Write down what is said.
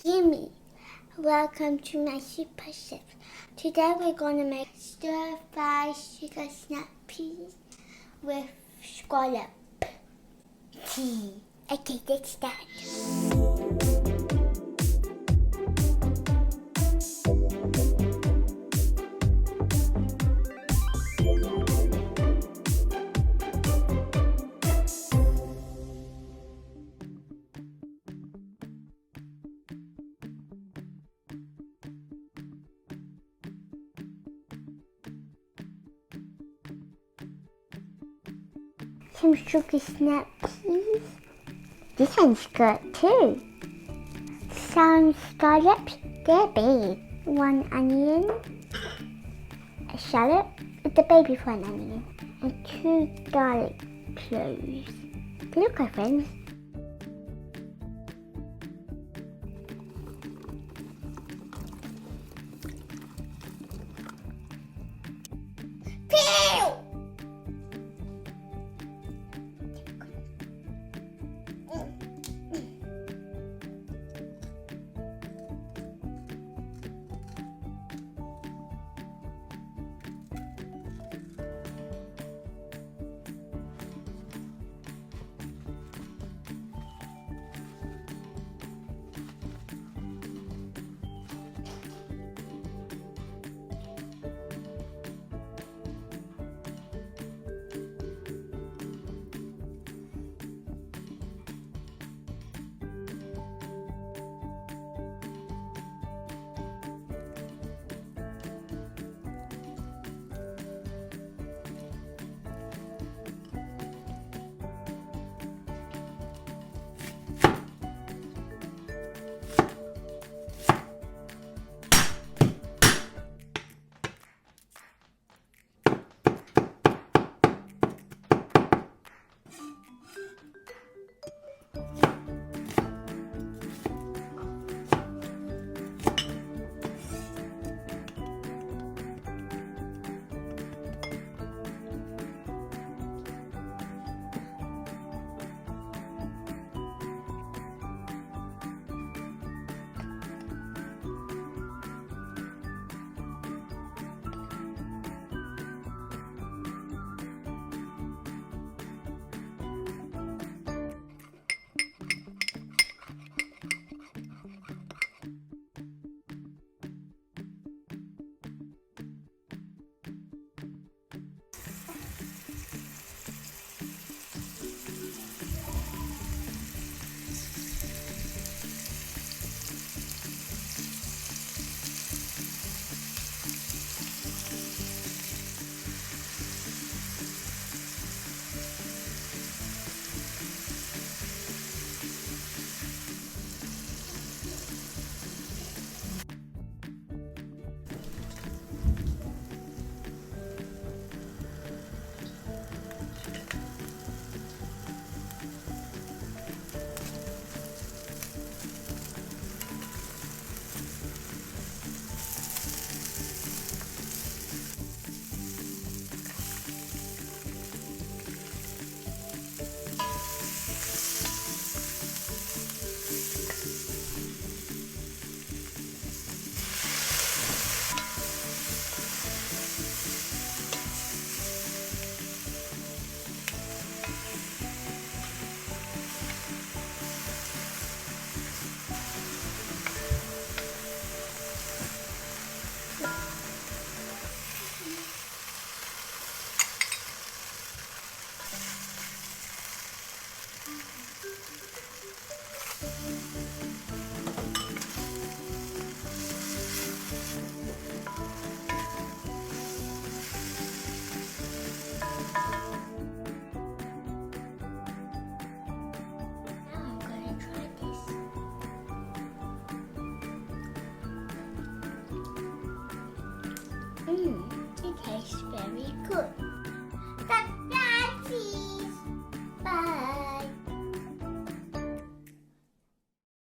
Jimmy. Welcome to my super chef. Today we're going to make stir-fried sugar snap peas with scallop tea. Okay, let's start. Some sugar snap peas. This one's good too. Some scallops, they're big. 1 onion, a shallot with the baby for an onion, and 2 garlic cloves. Look, my friends. It tastes very good. That's cheese. Bye.